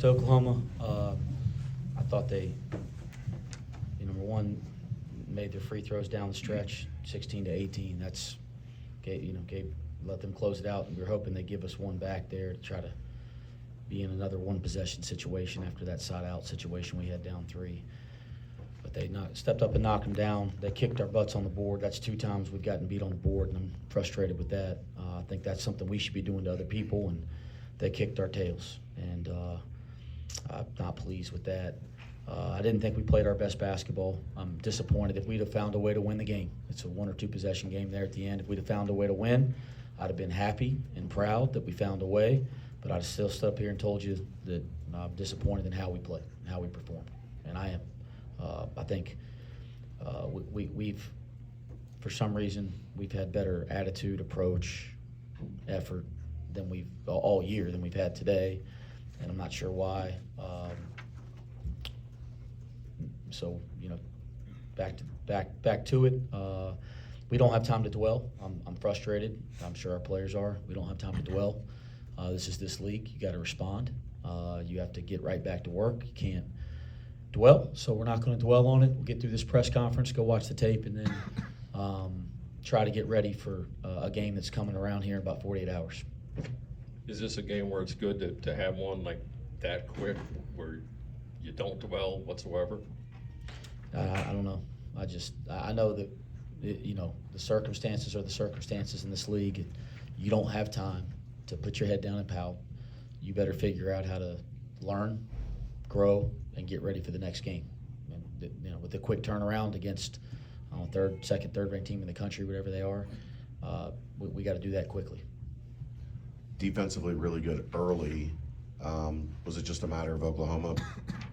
To Oklahoma, I thought they, number one, made their free throws down the stretch, 16 to 18. That's let them close it out, and we were hoping they give us one back there to try to be in another one possession situation after that side out situation we had down 3. But they stepped up and knocked them down. They kicked our butts on the board. That's 2 times we've gotten beat on the board, and I'm frustrated with that. I think that's something we should be doing to other people, and they kicked our tails. And I'm not pleased with that. I didn't think we played our best basketball. I'm disappointed. If we'd have found a way to win the game, it's a 1 or 2 possession game there at the end. If we'd have found a way to win, I'd have been happy and proud that we found a way, but I'd have still stood up here and told you that I'm disappointed in how we played, how we performed, and I am. I think we've, for some reason, we've had better attitude, approach, effort than we've all year than we've had today, and I'm not sure why. So back to it. We don't have time to dwell. I'm frustrated. I'm sure our players are. We don't have time to dwell. This is this league. You got to respond. You have to get right back to work. You can't dwell. So we're not going to dwell on it. We'll get through this press conference, go watch the tape, and then try to get ready for a game that's coming around here in about 48 hours. Is this a game where it's good to have one like that quick, where you don't dwell whatsoever? I don't know. I know that the circumstances are the circumstances in this league. You don't have time to put your head down and pout. You better figure out how to learn, grow, and get ready for the next game. And, with a quick turnaround against second, third-ranked team in the country, whatever they are, we got to do that quickly. Defensively, really good early. Was it just a matter of Oklahoma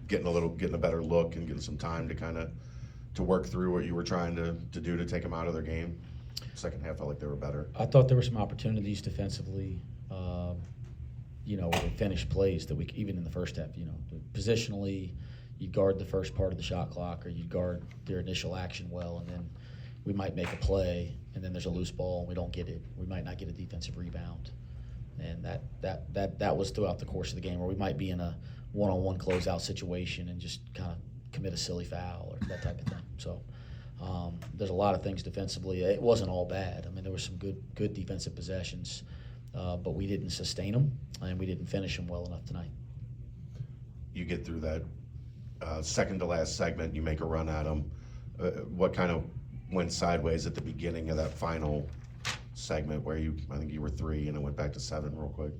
getting a better look and getting some time to work through what you were trying to do to take them out of their game? Second half felt like they were better. I thought there were some opportunities defensively, with finished plays that even in the first half, positionally, you guard the first part of the shot clock or you guard their initial action well, and then we might make a play and then there's a loose ball and we don't get it. We might not get a defensive rebound. And that was throughout the course of the game, where we might be in a one-on-one closeout situation and just kind of commit a silly foul or that type of thing. So there's a lot of things defensively. It wasn't all bad. I mean, there were some good defensive possessions, but we didn't sustain them and we didn't finish them well enough tonight. You get through that second to last segment, you make a run at them. What kind of went sideways at the beginning of that final segment where I think you were 3 and it went back to 7 real quick?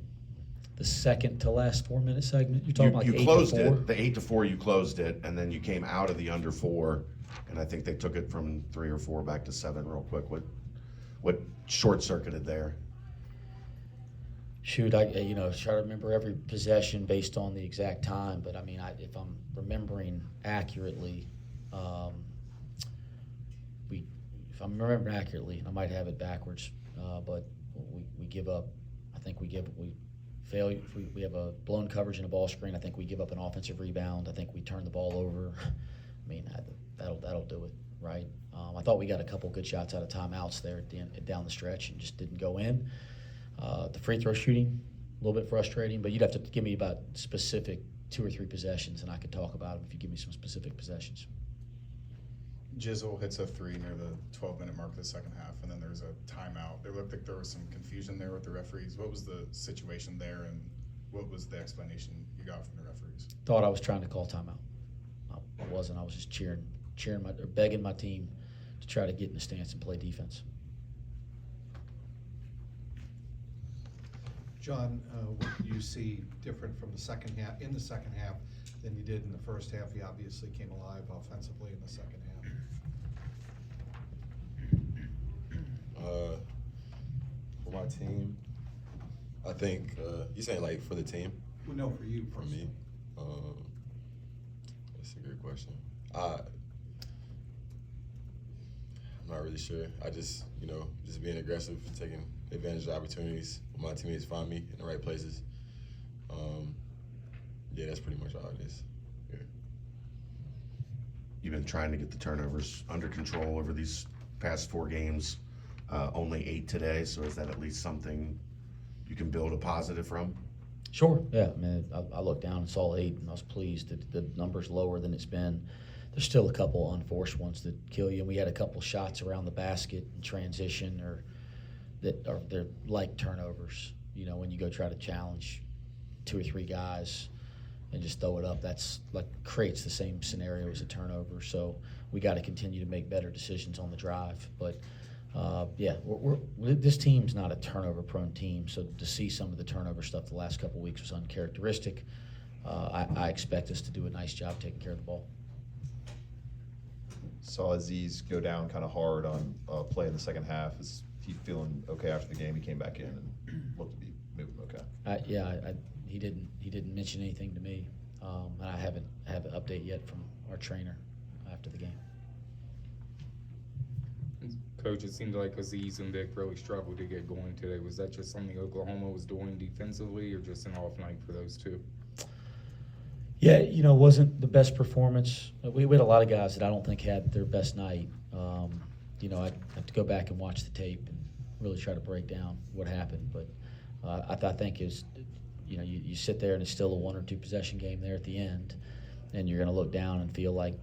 The second to last 4-minute segment? You're talking like you 8 closed to 4? it. The 8 to 4, you closed it, and then you came out of the under 4, and I think they took it from 3 or 4 back to 7 real quick. What short-circuited there? Shoot, I try to remember every possession based on the exact time, but I mean, if I'm remembering accurately, I might have it backwards, but we give up. I think we fail. We have a blown coverage and a ball screen. I think we give up an offensive rebound. I think we turn the ball over. I mean, that'll do it, right? I thought we got a couple good shots out of timeouts there at the end, down the stretch, and just didn't go in. The free throw shooting, a little bit frustrating, but you'd have to give me about specific 2 or 3 possessions, and I could talk about them if you give me some specific possessions. Jizzle hits a 3 near the 12-minute mark of the second half, and then there's a timeout. There looked like there was some confusion there with the referees. What was the situation there, and what was the explanation you got from the referees? Thought I was trying to call timeout. I wasn't. I was just begging my team to try to get in the stance and play defense. John, what do you see different from the second half than you did in the first half? You obviously came alive offensively in the second half. For my team, I think you saying like for the team? Well, no, for you. For me, that's a great question. I'm not really sure. I just being aggressive, taking advantage of opportunities when my teammates find me in the right places. Yeah, that's pretty much all it is. Yeah. You've been trying to get the turnovers under control over these past 4 games. Only 8 today, so is that at least something you can build a positive from? Sure, yeah, I mean, I looked down and saw 8, and I was pleased that the number's lower than it's been. There's still a couple unforced ones that kill you, and we had a couple shots around the basket in transition or that are, they're like turnovers. You know, when you go try to challenge 2 or 3 guys and just throw it up, that's like creates the same scenario as a turnover. So we got to continue to make better decisions on the drive. But yeah, this team's not a turnover-prone team. So to see some of the turnover stuff the last couple of weeks was uncharacteristic. I expect us to do a nice job taking care of the ball. Saw Aziz go down kind of hard on play in the second half. Is he feeling okay after the game? He came back in and looked to be moving okay. He didn't mention anything to me, and I haven't had an update yet from our trainer after the game. Coach, it seemed like Aziz and Vic really struggled to get going today. Was that just something Oklahoma was doing defensively, or just an off night for those two? Yeah, you know, it wasn't the best performance. We had a lot of guys that I don't think had their best night. You know, I'd have to go back and watch the tape and really try to break down what happened. But I think is, you know, you sit there and it's still a 1 or 2 possession game there at the end, and you're going to look down and feel like,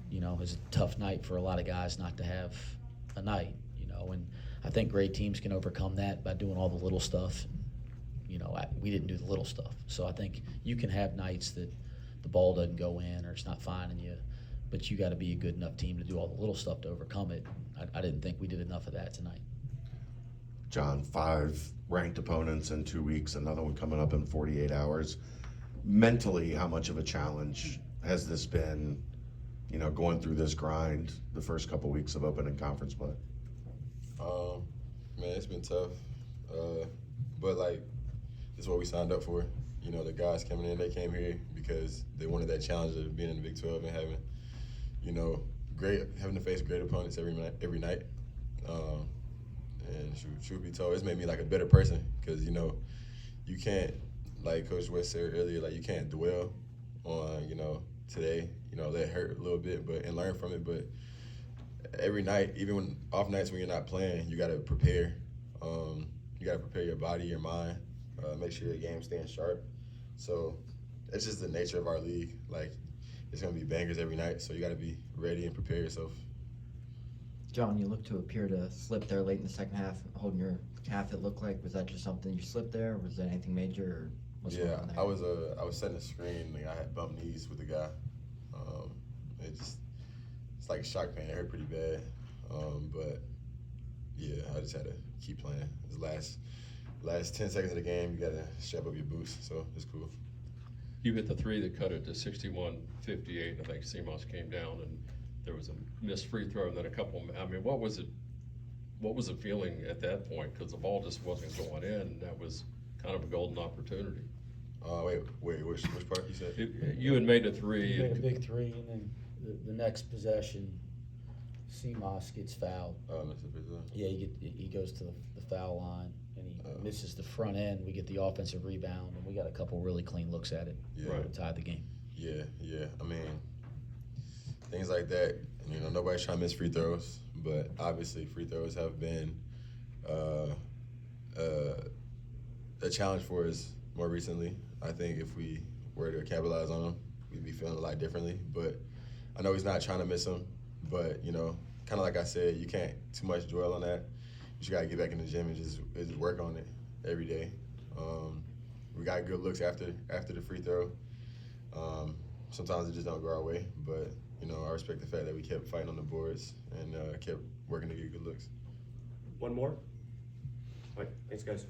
you know, it's a tough night for a lot of guys not to have a night. You know, and I think great teams can overcome that by doing all the little stuff. You know, we didn't do the little stuff, so I think you can have nights that the ball doesn't go in or it's not finding you, but you got to be a good enough team to do all the little stuff to overcome it. I didn't think we did enough of that tonight. John, 5 ranked opponents in 2 weeks, another one coming up in 48 hours. Mentally, how much of a challenge has this been, you know, going through this grind the first couple weeks of opening conference play? Man, it's been tough. But, like, this is what we signed up for. You know, the guys coming in, they came here because they wanted that challenge of being in the Big 12 and having, you know, having to face great opponents every night. And truth be told, it's made me like a better person because, you know, you can't, like Coach Wes said earlier, like you can't dwell on, you know, today, you know, that hurt a little bit, and learn from it. But every night, even when off nights when you're not playing, you got to prepare. You got to prepare your body, your mind, make sure your game's staying sharp. So it's just the nature of our league. Like, it's going to be bangers every night, so you got to be ready and prepare yourself. John, you look to appear to slip there late in the second half, holding your calf. It looked like, was that just something you slipped there, or was that anything major, or what's going on there? I was setting a screen. Like, I had bumped knees with the guy. It's like shock pain. It hurt pretty bad. But yeah, I just had to keep playing. The last 10 seconds of the game, you got to strap up your boots. So it's cool. You hit the 3 that cut it to 61-58. I think Seamoss came down and there was a missed free throw and then a couple. I mean, what was the feeling at that point? Because the ball just wasn't going in, and that was kind of a golden opportunity. Wait, which part you said? You had made a 3. You made a big 3, and then the next possession, Seamoss gets fouled. That's a big thing. Yeah, he goes to the foul line, and he misses the front end. We get the offensive rebound, and we got a couple really clean looks at it. Yeah. To tie the game. Yeah. I mean, things like that, you know, nobody's trying to miss free throws, but obviously free throws have been a challenge for us more recently. I think if we were to capitalize on them, we'd be feeling a lot differently. But I know he's not trying to miss them, but, you know, kind of like I said, you can't too much dwell on that. You just got to get back in the gym and just work on it every day. We got good looks after the free throw. Sometimes it just don't go our way, but, you know, I respect the fact that we kept fighting on the boards and kept working to get good looks. One more? All right, thanks, guys.